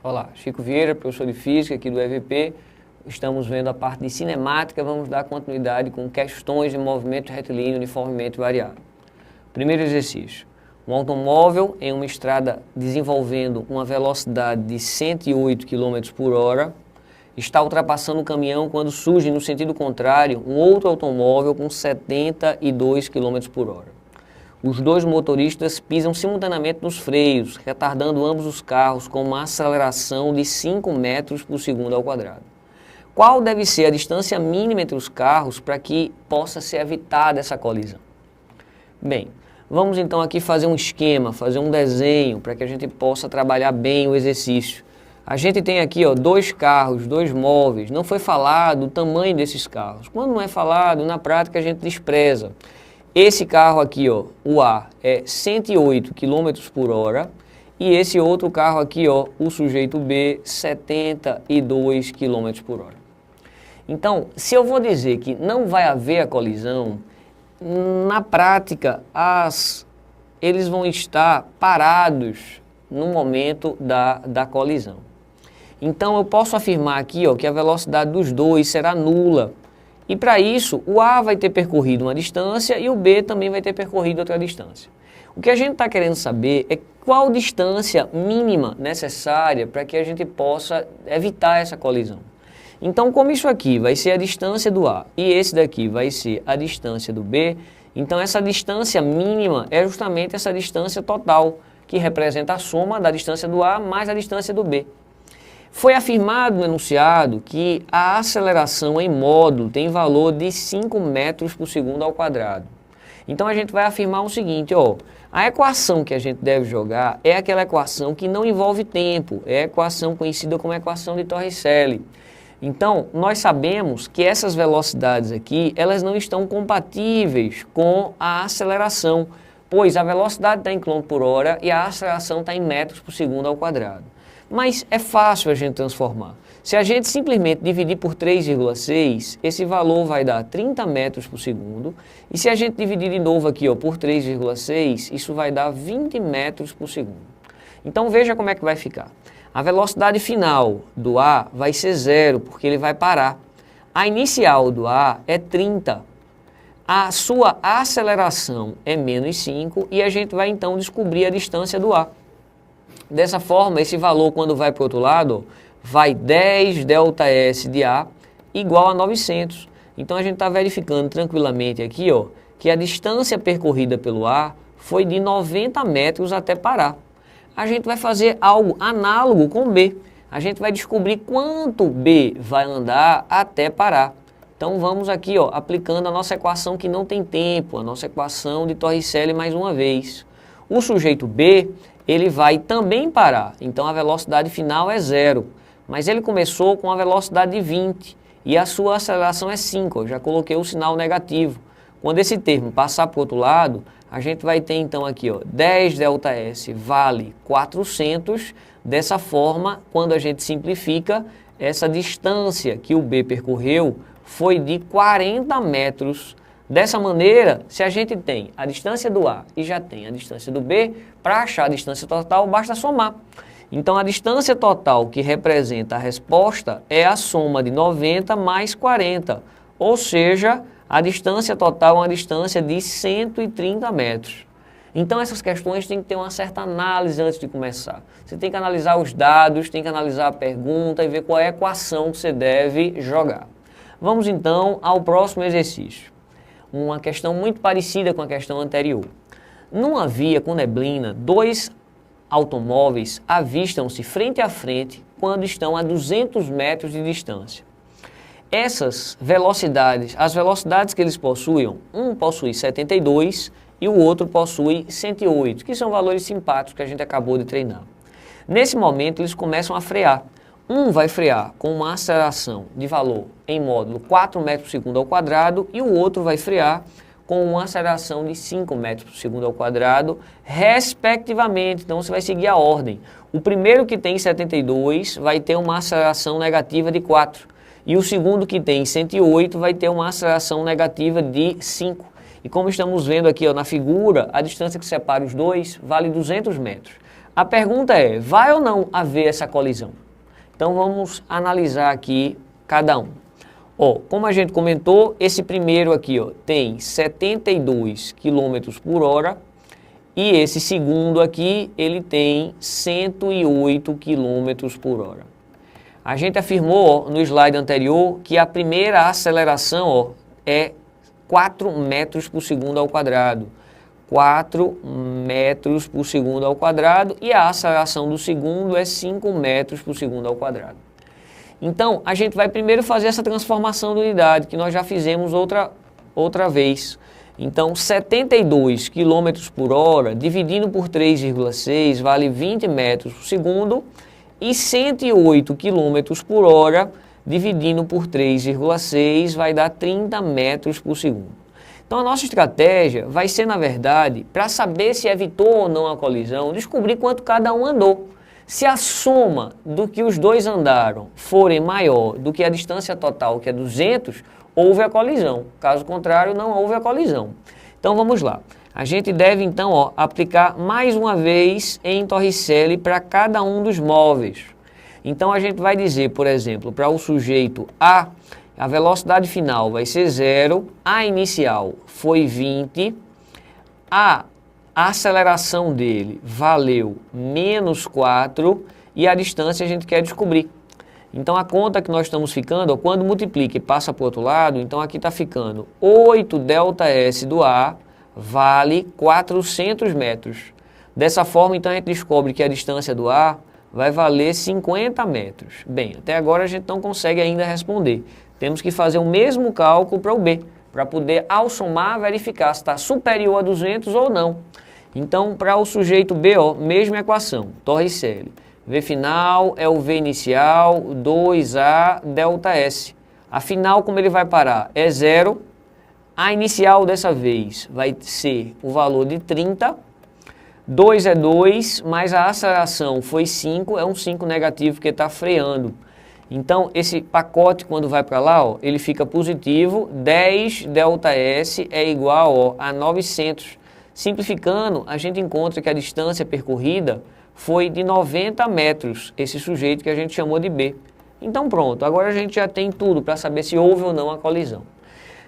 Olá, Chico Vieira, professor de Física aqui do EVP. Estamos vendo a parte de cinemática, vamos dar continuidade com questões de movimento retilíneo uniformemente variável. Primeiro exercício. Um automóvel em uma estrada desenvolvendo uma velocidade de 108 km por hora está ultrapassando um caminhão quando surge no sentido contrário um outro automóvel com 72 km por hora. Os dois motoristas pisam simultaneamente nos freios, retardando ambos os carros com uma aceleração de 5 metros por segundo ao quadrado. Qual deve ser a distância mínima entre os carros para que possa ser evitada essa colisão? Bem, vamos então aqui fazer um esquema, fazer um desenho para que a gente possa trabalhar bem o exercício. A gente tem aqui dois carros, dois móveis, não foi falado o tamanho desses carros. Quando não é falado, na prática a gente despreza. Esse carro aqui, o A, é 108 km por hora e esse outro carro aqui, o sujeito B, 72 km por hora. Então, se eu vou dizer que não vai haver a colisão, na prática eles vão estar parados no momento da colisão. Então, eu posso afirmar aqui que a velocidade dos dois será nula. E para isso, o A vai ter percorrido uma distância e o B também vai ter percorrido outra distância. O que a gente está querendo saber é qual distância mínima necessária para que a gente possa evitar essa colisão. Então, como isso aqui vai ser a distância do A e esse daqui vai ser a distância do B, então essa distância mínima é justamente essa distância total, que representa a soma da distância do A mais a distância do B. Foi afirmado no enunciado que a aceleração em módulo tem valor de 5 metros por segundo ao quadrado. Então a gente vai afirmar o seguinte, a equação que a gente deve jogar é aquela equação que não envolve tempo, é a equação conhecida como equação de Torricelli. Então, nós sabemos que essas velocidades aqui, elas não estão compatíveis com a aceleração, pois a velocidade está em km por hora e a aceleração está em metros por segundo ao quadrado. Mas é fácil a gente transformar. Se a gente simplesmente dividir por 3,6, esse valor vai dar 30 metros por segundo. E se a gente dividir de novo aqui por 3,6, isso vai dar 20 metros por segundo. Então veja como é que vai ficar. A velocidade final do A vai ser 0, porque ele vai parar. A inicial do A é 30. A sua aceleração é menos 5 e a gente vai então descobrir a distância do A. Dessa forma, esse valor, quando vai para o outro lado, vai 10 ΔS de A igual a 900. Então, a gente está verificando tranquilamente aqui, que a distância percorrida pelo A foi de 90 metros até parar. A gente vai fazer algo análogo com B. A gente vai descobrir quanto B vai andar até parar. Então, vamos aqui, aplicando a nossa equação que não tem tempo, a nossa equação de Torricelli mais uma vez. O sujeito B, ele vai também parar, então a velocidade final é 0, mas ele começou com a velocidade de 20 e a sua aceleração é 5, eu já coloquei o sinal negativo. Quando esse termo passar para o outro lado, a gente vai ter então aqui 10 ΔS vale 400, dessa forma, quando a gente simplifica, essa distância que o B percorreu foi de 40 metros. Dessa maneira, se a gente tem a distância do A e já tem a distância do B, para achar a distância total basta somar. Então a distância total que representa a resposta é a soma de 90 mais 40, ou seja, a distância total é uma distância de 130 metros. Então essas questões têm que ter uma certa análise antes de começar. Você tem que analisar os dados, tem que analisar a pergunta e ver qual é a equação que você deve jogar. Vamos então ao próximo exercício. Uma questão muito parecida com a questão anterior. Numa via com neblina, dois automóveis avistam-se frente a frente quando estão a 200 metros de distância. Essas velocidades, as velocidades que eles possuem, um possui 72 e o outro possui 108, que são valores simpáticos que a gente acabou de treinar. Nesse momento, eles começam a frear. Um vai frear com uma aceleração de valor em módulo 4 metros por segundo ao quadrado e o outro vai frear com uma aceleração de 5 metros por segundo ao quadrado, respectivamente. Então, você vai seguir a ordem. O primeiro que tem 72 vai ter uma aceleração negativa de 4 e o segundo que tem 108 vai ter uma aceleração negativa de 5. E como estamos vendo aqui na figura, a distância que separa os dois vale 200 metros. A pergunta é, vai ou não haver essa colisão? Então vamos analisar aqui cada um. Ó, como a gente comentou, esse primeiro aqui ó, tem 72 km por hora e esse segundo aqui ele tem 108 km por hora. A gente afirmou ó, no slide anterior que a primeira aceleração ó, é 4 metros por segundo ao quadrado. 4 metros por segundo ao quadrado e a aceleração do segundo é 5 metros por segundo ao quadrado. Então, a gente vai primeiro fazer essa transformação de unidade, que nós já fizemos outra vez. Então, 72 km por hora, dividindo por 3,6, vale 20 metros por segundo, e 108 km por hora, dividindo por 3,6, vai dar 30 metros por segundo. Então, a nossa estratégia vai ser, na verdade, para saber se evitou ou não a colisão, descobrir quanto cada um andou. Se a soma do que os dois andaram forem maior do que a distância total, que é 200, houve a colisão. Caso contrário, não houve a colisão. Então vamos lá. A gente deve então ó, aplicar mais uma vez em Torricelli para cada um dos móveis. Então a gente vai dizer, por exemplo, para o sujeito A, a velocidade final vai ser 0, a inicial foi 20, a aceleração dele valeu menos 4 e a distância a gente quer descobrir. Então a conta que nós estamos ficando, ó, quando multiplica e passa para o outro lado, então aqui está ficando 8 ΔS do A vale 400 metros. Dessa forma, então a gente descobre que a distância do A vai valer 50 metros. Bem, até agora a gente não consegue ainda responder. Temos que fazer o mesmo cálculo para o B, para poder, ao somar, verificar se está superior a 200 ou não. Então, para o sujeito B, ó, mesma equação, Torricelli. V final é o V inicial, 2A ΔS. A final, como ele vai parar? É 0. A inicial dessa vez vai ser o valor de 30. 2 é 2, mas a aceleração foi 5, é um 5 negativo porque está freando. Então, esse pacote, quando vai para lá, ó, ele fica positivo, 10 ΔS é igual ó, a 900. Simplificando, a gente encontra que a distância percorrida foi de 90 metros, esse sujeito que a gente chamou de B. Então pronto, agora a gente já tem tudo para saber se houve ou não a colisão.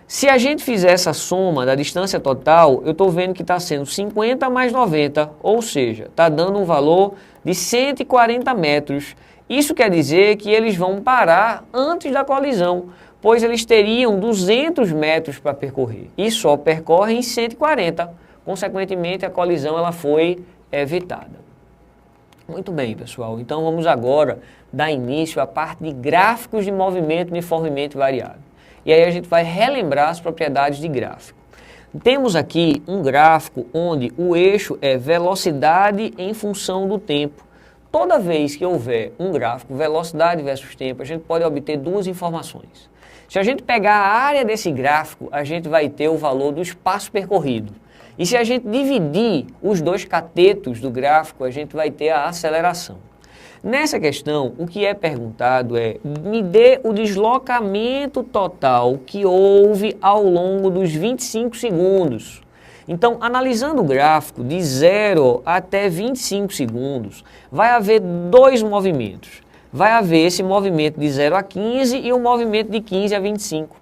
Se a gente fizer essa soma da distância total, eu estou vendo que está sendo 50 mais 90, ou seja, está dando um valor de 140 metros. Isso quer dizer que eles vão parar antes da colisão, pois eles teriam 200 metros para percorrer e só percorrem 140. Consequentemente, a colisão ela foi evitada. Muito bem, pessoal. Então, vamos agora dar início à parte de gráficos de movimento uniformemente variado. E aí a gente vai relembrar as propriedades de gráfico. Temos aqui um gráfico onde o eixo é velocidade em função do tempo. Toda vez que houver um gráfico velocidade versus tempo, a gente pode obter duas informações. Se a gente pegar a área desse gráfico, a gente vai ter o valor do espaço percorrido. E se a gente dividir os dois catetos do gráfico, a gente vai ter a aceleração. Nessa questão, o que é perguntado é, me dê o deslocamento total que houve ao longo dos 25 segundos. Então, analisando o gráfico de 0 até 25 segundos, vai haver dois movimentos. Vai haver esse movimento de 0 a 15 e o movimento de 15 a 25.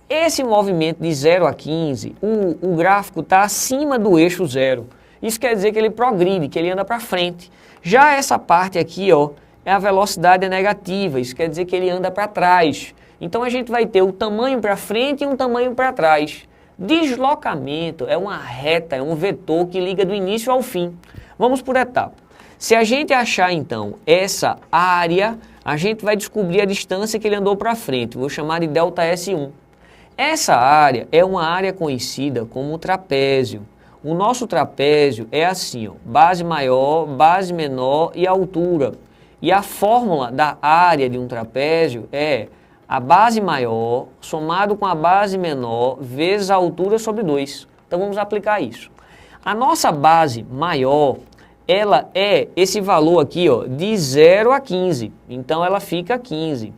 Esse movimento de 0 a 15, o gráfico está acima do eixo 0. Isso quer dizer que ele progride, que ele anda para frente. Já essa parte aqui, ó, é a velocidade negativa, isso quer dizer que ele anda para trás. Então a gente vai ter o tamanho para frente e um tamanho para trás. Deslocamento é uma reta, é um vetor que liga do início ao fim. Vamos por etapa. Se a gente achar então essa área, a gente vai descobrir a distância que ele andou para frente. Vou chamar de ΔS1. Essa área é uma área conhecida como trapézio. O nosso trapézio é assim, ó, base maior, base menor e altura. E a fórmula da área de um trapézio é a base maior somado com a base menor vezes a altura sobre 2. Então vamos aplicar isso. A nossa base maior, ela é esse valor aqui, ó, de 0 a 15. Então ela fica 15.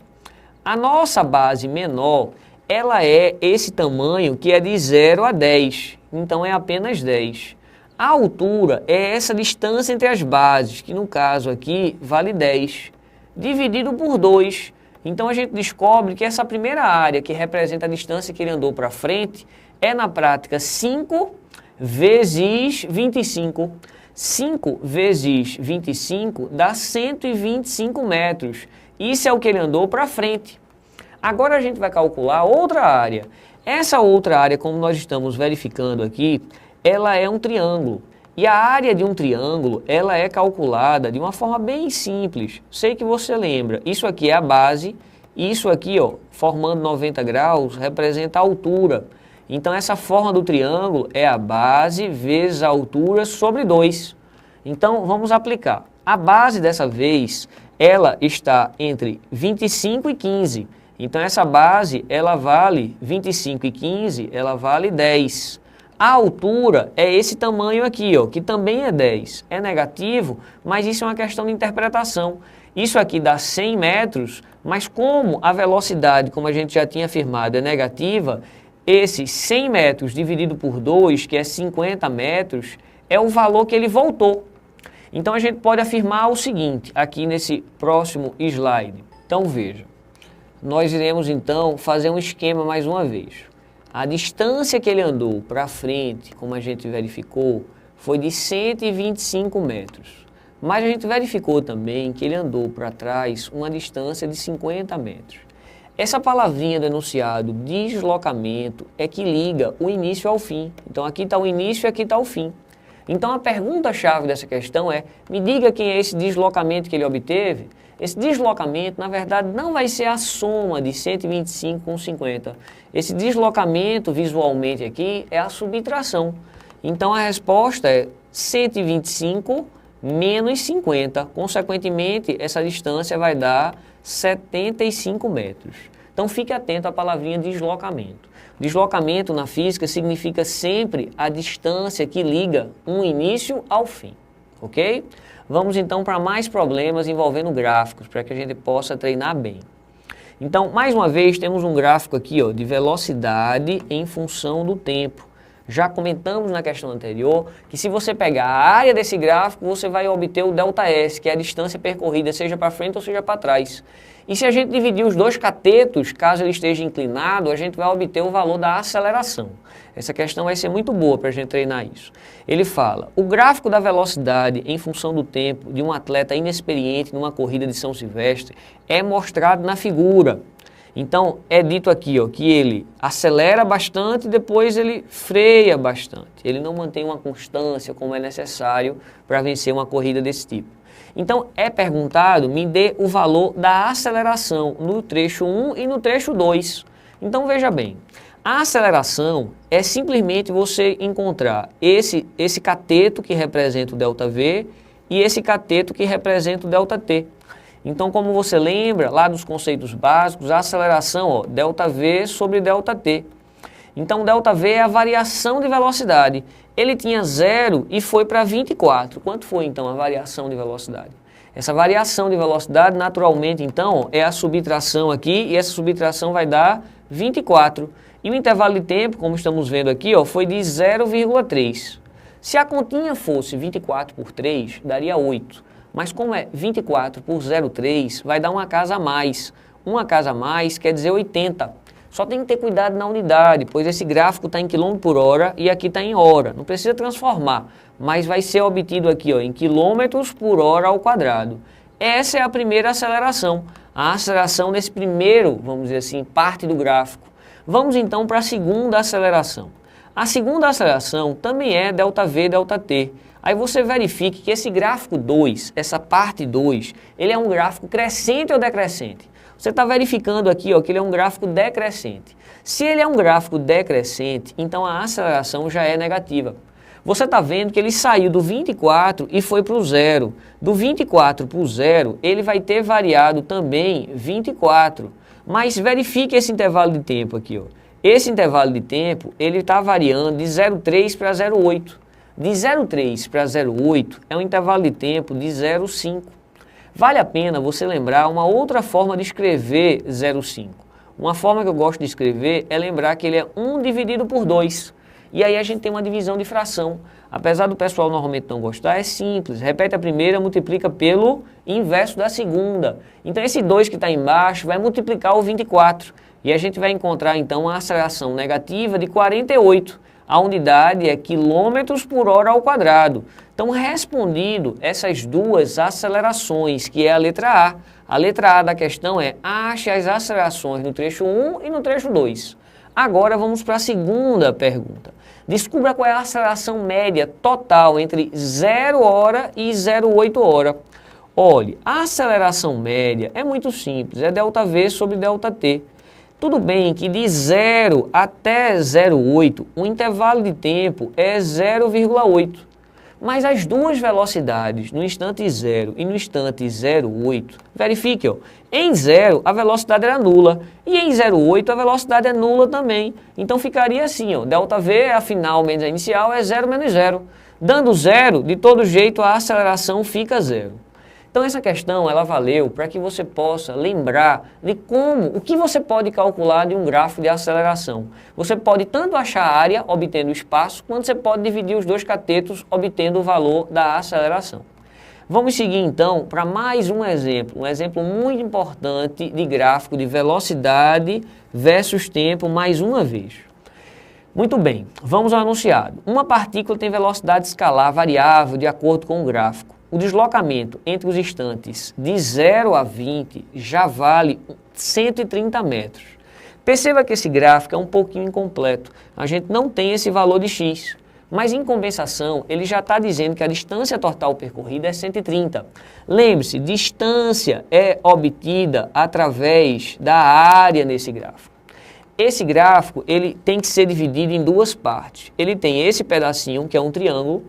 A nossa base menor, ela é esse tamanho que é de 0 a 10, então é apenas 10. A altura é essa distância entre as bases, que no caso aqui vale 10, dividido por 2. Então a gente descobre que essa primeira área, que representa a distância que ele andou para frente, é na prática 5 vezes 25. 5 vezes 25 dá 125 metros. Isso é o que ele andou para frente. Agora a gente vai calcular outra área. Essa outra área, como nós estamos verificando aqui, ela é um triângulo. E a área de um triângulo, ela é calculada de uma forma bem simples. Sei que você lembra. Isso aqui é a base. Isso aqui, ó, formando 90 graus, representa a altura. Então, essa forma do triângulo é a base vezes a altura sobre 2. Então, vamos aplicar. A base, dessa vez, ela está entre 25 e 15. Então, essa base, ela vale 25 e 15, ela vale 10. A altura é esse tamanho aqui, ó, que também é 10. É negativo, mas isso é uma questão de interpretação. Isso aqui dá 100 metros, mas como a velocidade, como a gente já tinha afirmado, é negativa, esses 100 metros dividido por 2, que é 50 metros, é o valor que ele voltou. Então, a gente pode afirmar o seguinte, aqui nesse próximo slide. Então, veja, nós iremos, então, fazer um esquema mais uma vez. A distância que ele andou para frente, como a gente verificou, foi de 125 metros. Mas a gente verificou também que ele andou para trás uma distância de 50 metros. Essa palavrinha do enunciado, deslocamento, é que liga o início ao fim. Então aqui está o início e aqui está o fim. Então a pergunta-chave dessa questão é, me diga quem é esse deslocamento que ele obteve. Esse deslocamento, na verdade, não vai ser a soma de 125 com 50. Esse deslocamento, visualmente aqui, é a subtração. Então, a resposta é 125 menos 50. Consequentemente, essa distância vai dar 75 metros. Então, fique atento à palavrinha deslocamento. Deslocamento, na física, significa sempre a distância que liga um início ao fim. Ok? Vamos então para mais problemas envolvendo gráficos, para que a gente possa treinar bem. Então, mais uma vez, temos um gráfico aqui, ó, de velocidade em função do tempo. Já comentamos na questão anterior que se você pegar a área desse gráfico, você vai obter o ΔS, que é a distância percorrida, seja para frente ou seja para trás. E se a gente dividir os dois catetos, caso ele esteja inclinado, a gente vai obter o valor da aceleração. Essa questão vai ser muito boa para a gente treinar isso. Ele fala, o gráfico da velocidade em função do tempo de um atleta inexperiente numa corrida de São Silvestre é mostrado na figura. Então, é dito aqui, ó, que ele acelera bastante e depois ele freia bastante. Ele não mantém uma constância como é necessário para vencer uma corrida desse tipo. Então, é perguntado, me dê o valor da aceleração no trecho 1 e no trecho 2. Então, veja bem, a aceleração é simplesmente você encontrar esse cateto que representa o ΔV e esse cateto que representa o ΔT. Então, como você lembra, lá dos conceitos básicos, a aceleração, ó, ΔV sobre ΔT. Então, ΔV é a variação de velocidade. Ele tinha 0 e foi para 24. Quanto foi, então, a variação de velocidade? Essa variação de velocidade, naturalmente, então, é a subtração aqui, e essa subtração vai dar 24. E o intervalo de tempo, como estamos vendo aqui, ó, foi de 0,3. Se a continha fosse 24 por 3, daria 8. Mas como é 24 por 0,3, vai dar uma casa a mais. Uma casa a mais quer dizer 80. Só tem que ter cuidado na unidade, pois esse gráfico está em quilômetro por hora e aqui está em hora. Não precisa transformar, mas vai ser obtido aqui, ó, em quilômetros por hora ao quadrado. Essa é a primeira aceleração. A aceleração desse primeiro, vamos dizer assim, parte do gráfico. Vamos então para a segunda aceleração. A segunda aceleração também é ΔV, ΔT. Aí você verifique que esse gráfico 2, essa parte 2, ele é um gráfico crescente ou decrescente? Você está verificando aqui, ó, que ele é um gráfico decrescente. Se ele é um gráfico decrescente, então a aceleração já é negativa. Você está vendo que ele saiu do 24 e foi para o 0. Do 24 para o 0, ele vai ter variado também 24. Mas verifique esse intervalo de tempo aqui, ó. Esse intervalo de tempo, ele está variando de 0,3 para 0,8. De 0,3 para 0,8 é um intervalo de tempo de 0,5. Vale a pena você lembrar uma outra forma de escrever 0,5. Uma forma que eu gosto de escrever é lembrar que ele é 1 dividido por 2. E aí a gente tem uma divisão de fração. Apesar do pessoal normalmente não gostar, é simples. Repete a primeira, multiplica pelo inverso da segunda. Então esse 2 que está embaixo vai multiplicar o 24. E a gente vai encontrar então uma aceleração negativa de 48. A unidade é quilômetros por hora ao quadrado. Então, respondido essas duas acelerações, que é a letra A. A letra A da questão é: ache as acelerações no trecho 1 e no trecho 2. Agora vamos para a segunda pergunta. Descubra qual é a aceleração média total entre 0 hora e 0,8 hora. Olhe, a aceleração média é muito simples, é ΔV sobre ΔT. Tudo bem que de 0 até 0,8 o intervalo de tempo é 0,8. Mas as duas velocidades, no instante 0 e no instante 0,8, verifique, ó, em 0 a velocidade era nula e em 0,8 a velocidade é nula também. Então ficaria assim, ó, ΔV, a final menos a inicial, é 0 menos 0. Dando 0, de todo jeito a aceleração fica 0. Então essa questão ela valeu para que você possa lembrar de o que você pode calcular de um gráfico de aceleração. Você pode tanto achar a área, obtendo o espaço, quanto você pode dividir os dois catetos, obtendo o valor da aceleração. Vamos seguir então para mais um exemplo muito importante de gráfico de velocidade versus tempo mais uma vez. Muito bem, vamos ao enunciado. Uma partícula tem velocidade escalar variável de acordo com o gráfico. O deslocamento entre os instantes de 0 a 20 já vale 130 metros. Perceba que esse gráfico é um pouquinho incompleto. A gente não tem esse valor de x. Mas em compensação, ele já está dizendo que a distância total percorrida é 130. Lembre-se, distância é obtida através da área nesse gráfico. Esse gráfico ele tem que ser dividido em duas partes. Ele tem esse pedacinho, que é um triângulo,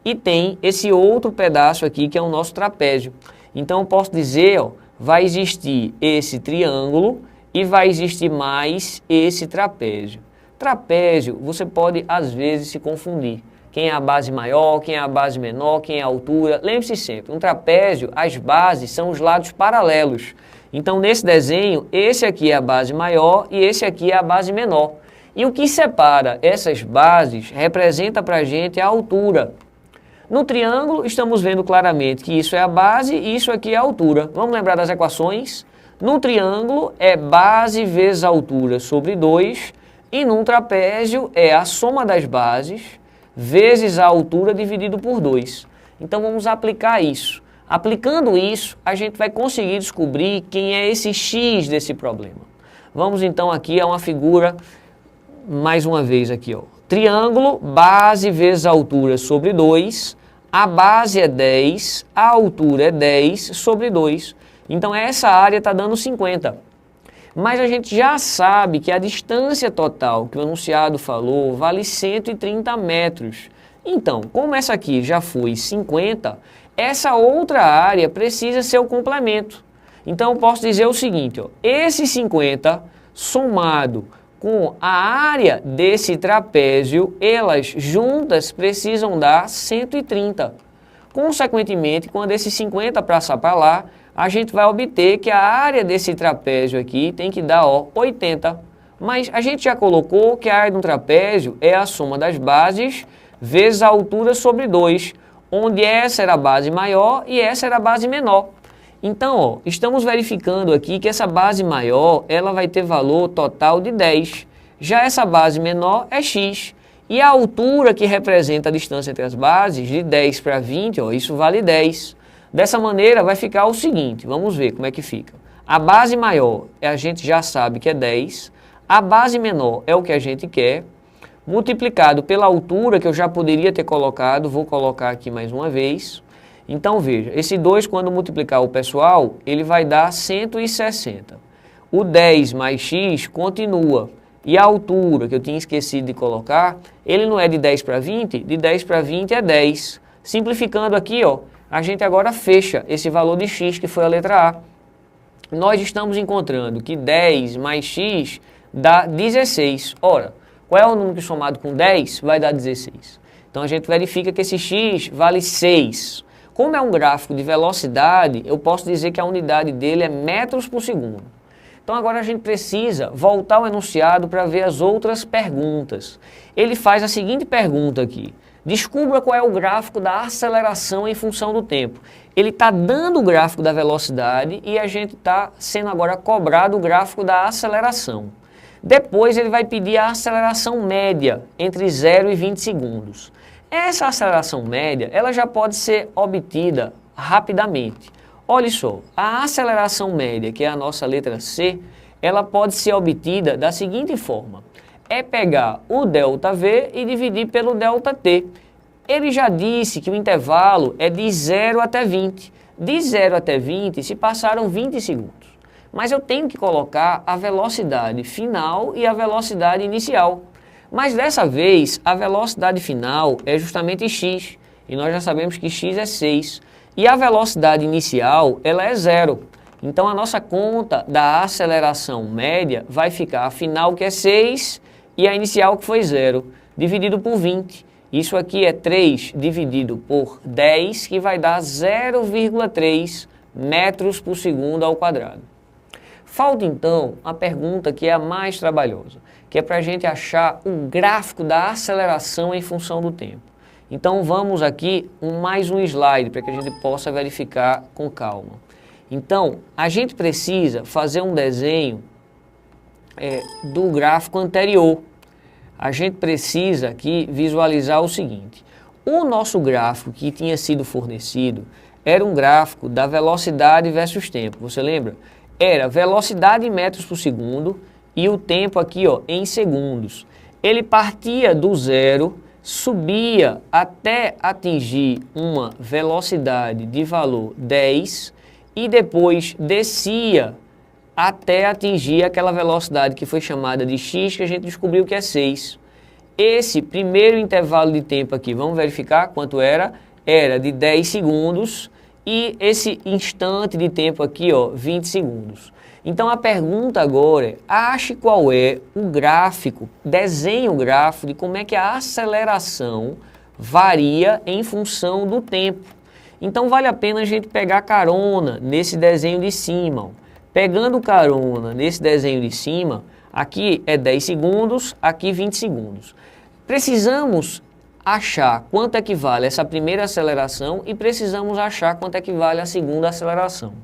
e tem esse outro pedaço aqui, que é o nosso trapézio. Então, eu posso dizer, ó, vai existir esse triângulo e vai existir mais esse trapézio. Trapézio, você pode, às vezes, se confundir. Quem é a base maior, quem é a base menor, quem é a altura. Lembre-se sempre, um trapézio, as bases são os lados paralelos. Então, nesse desenho, esse aqui é a base maior e esse aqui é a base menor. E o que separa essas bases representa para a gente a altura. No triângulo, estamos vendo claramente que isso é a base e isso aqui é a altura. Vamos lembrar das equações? No triângulo, é base vezes altura sobre 2, e num trapézio é a soma das bases vezes a altura dividido por 2. Então, vamos aplicar isso. Aplicando isso, a gente vai conseguir descobrir quem é esse x desse problema. Vamos então aqui a uma figura, mais uma vez aqui, ó. Triângulo, base vezes altura sobre 2, a base é 10, a altura é 10 sobre 2. Então essa área está dando 50. Mas a gente já sabe que a distância total que o enunciado falou vale 130 metros. Então, como essa aqui já foi 50, essa outra área precisa ser o complemento. Então eu posso dizer o seguinte, ó, esse 50 somado com a área desse trapézio, elas juntas precisam dar 130. Consequentemente, quando esse 50 passar para lá, a gente vai obter que a área desse trapézio aqui tem que dar, ó, 80. Mas a gente já colocou que a área de um trapézio é a soma das bases vezes a altura sobre 2, onde essa era a base maior e essa era a base menor. Então, ó, estamos verificando aqui que essa base maior, ela vai ter valor total de 10. Já essa base menor é x. E a altura que representa a distância entre as bases, de 10 para 20, ó, isso vale 10. Dessa maneira, vai ficar o seguinte, vamos ver como é que fica. A base maior, a gente já sabe que é 10. A base menor é o que a gente quer, multiplicado pela altura que eu já poderia ter colocado, vou colocar aqui mais uma vez. Então veja, esse 2 quando multiplicar o pessoal, ele vai dar 160. O 10 mais x continua. E a altura, que eu tinha esquecido de colocar, ele não é de 10 para 20, de 10 para 20 é 10. Simplificando aqui, ó, a gente agora fecha esse valor de x, que foi a letra A. Nós estamos encontrando que 10 mais x dá 16. Ora, qual é o número que somado com 10 vai dar 16? Então a gente verifica que esse x vale 6. Como é um gráfico de velocidade, eu posso dizer que a unidade dele é metros por segundo. Então agora a gente precisa voltar ao enunciado para ver as outras perguntas. Ele faz a seguinte pergunta aqui. Descubra qual é o gráfico da aceleração em função do tempo. Ele está dando o gráfico da velocidade e a gente está sendo agora cobrado o gráfico da aceleração. Depois ele vai pedir a aceleração média entre 0 e 20 segundos. Essa aceleração média ela já pode ser obtida rapidamente. Olha só, a aceleração média, que é a nossa letra C, ela pode ser obtida da seguinte forma. É pegar o ΔV e dividir pelo ΔT. Ele já disse que o intervalo é de 0 até 20. De 0 até 20 se passaram 20 segundos. Mas eu tenho que colocar a velocidade final e a velocidade inicial. Mas dessa vez, a velocidade final é justamente x. E nós já sabemos que x é 6. E a velocidade inicial, ela é 0. Então a nossa conta da aceleração média vai ficar a final, que é 6, e a inicial, que foi 0, dividido por 20. Isso aqui é 3 dividido por 10, que vai dar 0,3 metros por segundo ao quadrado. Falta então a pergunta que é a mais trabalhosa, que é para a gente achar o gráfico da aceleração em função do tempo. Então vamos aqui mais um slide para que a gente possa verificar com calma. Então a gente precisa fazer um desenho do gráfico anterior. A gente precisa aqui visualizar o seguinte. O nosso gráfico que tinha sido fornecido era um gráfico da velocidade versus tempo. Você lembra? Era velocidade em metros por segundo e o tempo aqui em segundos. Ele partia do 0, subia até atingir uma velocidade de valor 10 e depois descia até atingir aquela velocidade que foi chamada de x, que a gente descobriu que é 6. Esse primeiro intervalo de tempo aqui, vamos verificar quanto era? Era de 10 segundos e esse instante de tempo aqui, 20 segundos. Então a pergunta agora é, ache qual é o gráfico, desenhe o gráfico de como é que a aceleração varia em função do tempo. Então vale a pena a gente pegar carona nesse desenho de cima, Pegando carona nesse desenho de cima, aqui é 10 segundos, aqui 20 segundos. Precisamos achar quanto equivale essa primeira aceleração e precisamos achar quanto equivale a segunda aceleração.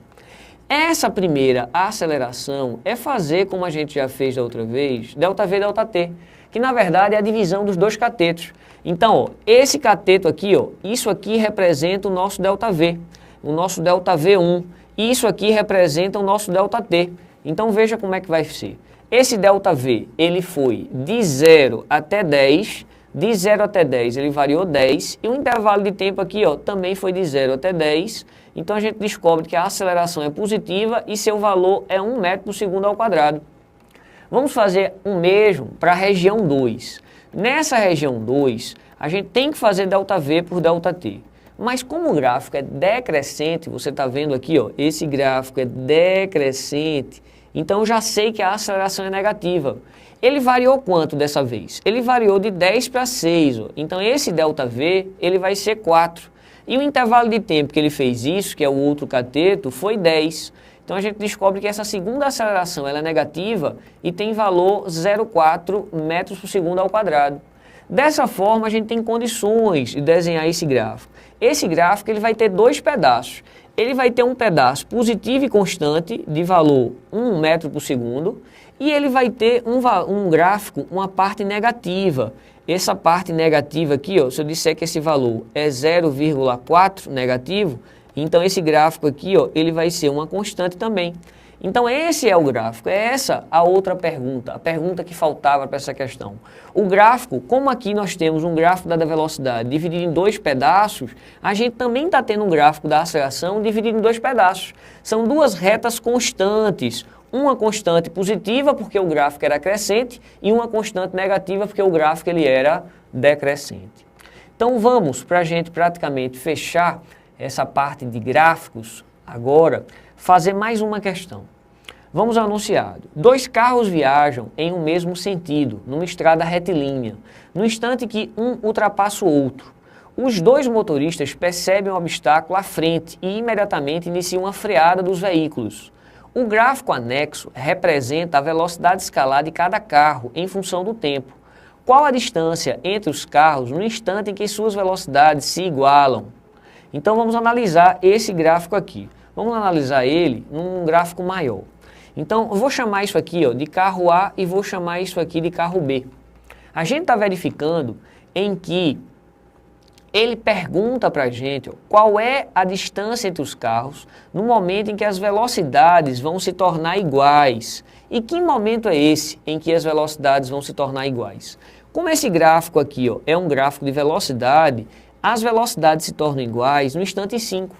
Essa primeira aceleração é fazer, como a gente já fez da outra vez, ΔV, ΔT, que na verdade é a divisão dos dois catetos. Então, esse cateto aqui, isso aqui representa o nosso ΔV, o nosso ΔV1. E isso aqui representa o nosso ΔT. Então veja como é que vai ser. Esse ΔV, ele foi de 0 até 10, de 0 até 10 ele variou 10, e o intervalo de tempo aqui também foi de 0 até 10, então a gente descobre que a aceleração é positiva e seu valor é 1 metro por segundo ao quadrado. Vamos fazer o mesmo para a região 2. Nessa região 2, a gente tem que fazer ΔV por ΔT. Mas como o gráfico é decrescente, você está vendo aqui, esse gráfico é decrescente, então eu já sei que a aceleração é negativa. Ele variou quanto dessa vez? Ele variou de 10 para 6, então esse ΔV ele vai ser 4. E o intervalo de tempo que ele fez isso, que é o outro cateto, foi 10. Então a gente descobre que essa segunda aceleração ela é negativa e tem valor 0,4 metros por segundo ao quadrado. Dessa forma a gente tem condições de desenhar esse gráfico. Esse gráfico ele vai ter dois pedaços. Ele vai ter um pedaço positivo e constante de valor 1 metro por segundo e ele vai ter um gráfico, uma parte negativa. Essa parte negativa aqui, se eu disser que esse valor é 0,4 negativo, então esse gráfico aqui, ele vai ser uma constante também. Então esse é o gráfico, é essa a outra pergunta, a pergunta que faltava para essa questão. O gráfico, como aqui nós temos um gráfico da velocidade dividido em dois pedaços, a gente também está tendo um gráfico da aceleração dividido em dois pedaços. São duas retas constantes, uma constante positiva porque o gráfico era crescente e uma constante negativa porque o gráfico ele era decrescente. Então vamos, para a gente praticamente fechar essa parte de gráficos agora, fazer mais uma questão. Vamos ao enunciado. 2 carros viajam em um mesmo sentido, numa estrada retilínea, no instante que um ultrapassa o outro. Os dois motoristas percebem um obstáculo à frente e imediatamente iniciam a freada dos veículos. O gráfico anexo representa a velocidade escalar de cada carro em função do tempo. Qual a distância entre os carros no instante em que suas velocidades se igualam? Então vamos analisar esse gráfico aqui. Vamos analisar ele num gráfico maior. Então eu vou chamar isso aqui de carro A e vou chamar isso aqui de carro B. A gente está verificando em que ele pergunta para a gente qual é a distância entre os carros no momento em que as velocidades vão se tornar iguais. E que momento é esse em que as velocidades vão se tornar iguais? Como esse gráfico aqui é um gráfico de velocidade, as velocidades se tornam iguais no instante 5.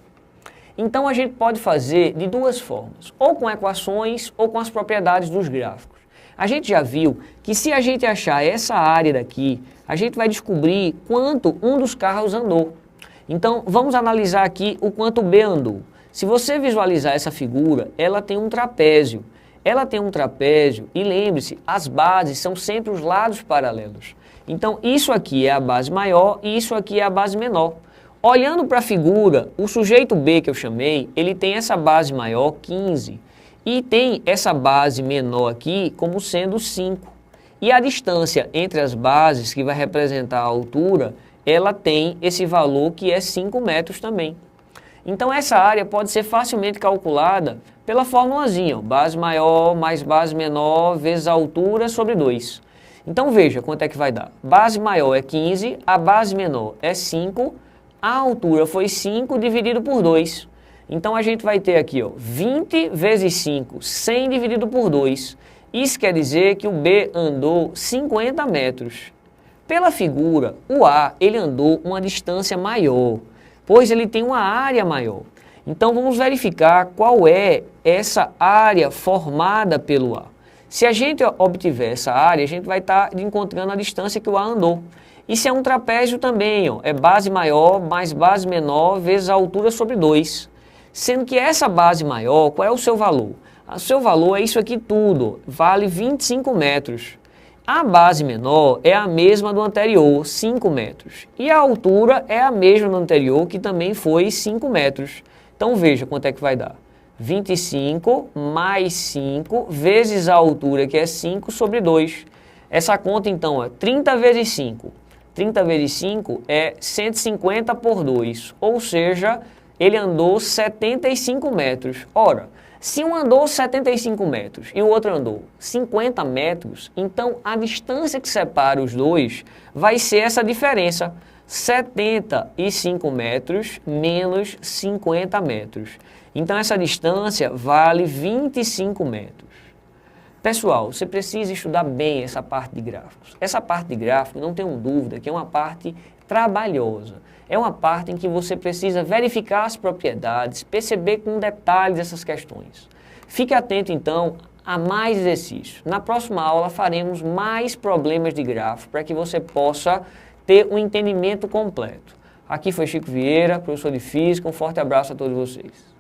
Então a gente pode fazer de duas formas, ou com equações ou com as propriedades dos gráficos. A gente já viu que se a gente achar essa área daqui, a gente vai descobrir quanto um dos carros andou. Então vamos analisar aqui o quanto B andou. Se você visualizar essa figura, ela tem um trapézio. Ela tem um trapézio e lembre-se, as bases são sempre os lados paralelos. Então isso aqui é a base maior e isso aqui é a base menor. Olhando para a figura, o sujeito B que eu chamei, ele tem essa base maior, 15, e tem essa base menor aqui como sendo 5. E a distância entre as bases, que vai representar a altura, ela tem esse valor que é 5 metros também. Então essa área pode ser facilmente calculada pela formulazinha, base maior mais base menor vezes a altura sobre 2. Então veja quanto é que vai dar. Base maior é 15, a base menor é 5, a altura foi 5 dividido por 2. Então a gente vai ter aqui 20 vezes 5, 100 dividido por 2. Isso quer dizer que o B andou 50 metros. Pela figura, o A ele andou uma distância maior, pois ele tem uma área maior. Então vamos verificar qual é essa área formada pelo A. Se a gente obtiver essa área, a gente vai estar encontrando a distância que o A andou. Isso é um trapézio também, é base maior mais base menor vezes a altura sobre 2. Sendo que essa base maior, qual é o seu valor? O seu valor é isso aqui tudo, vale 25 metros. A base menor é a mesma do anterior, 5 metros. E a altura é a mesma do anterior, que também foi 5 metros. Então veja quanto é que vai dar. 25 mais 5 vezes a altura, que é 5, sobre 2. Essa conta então é 30 vezes 5. 30 vezes 5 é 150 por 2, ou seja, ele andou 75 metros. Ora, se um andou 75 metros e o outro andou 50 metros, então a distância que separa os dois vai ser essa diferença, 75 metros menos 50 metros. Então essa distância vale 25 metros. Pessoal, você precisa estudar bem essa parte de gráficos. Essa parte de gráfico, não tenham dúvida, que é uma parte trabalhosa. É uma parte em que você precisa verificar as propriedades, perceber com detalhes essas questões. Fique atento, então, a mais exercícios. Na próxima aula faremos mais problemas de gráfico para que você possa ter um entendimento completo. Aqui foi Chico Vieira, professor de Física. Um forte abraço a todos vocês.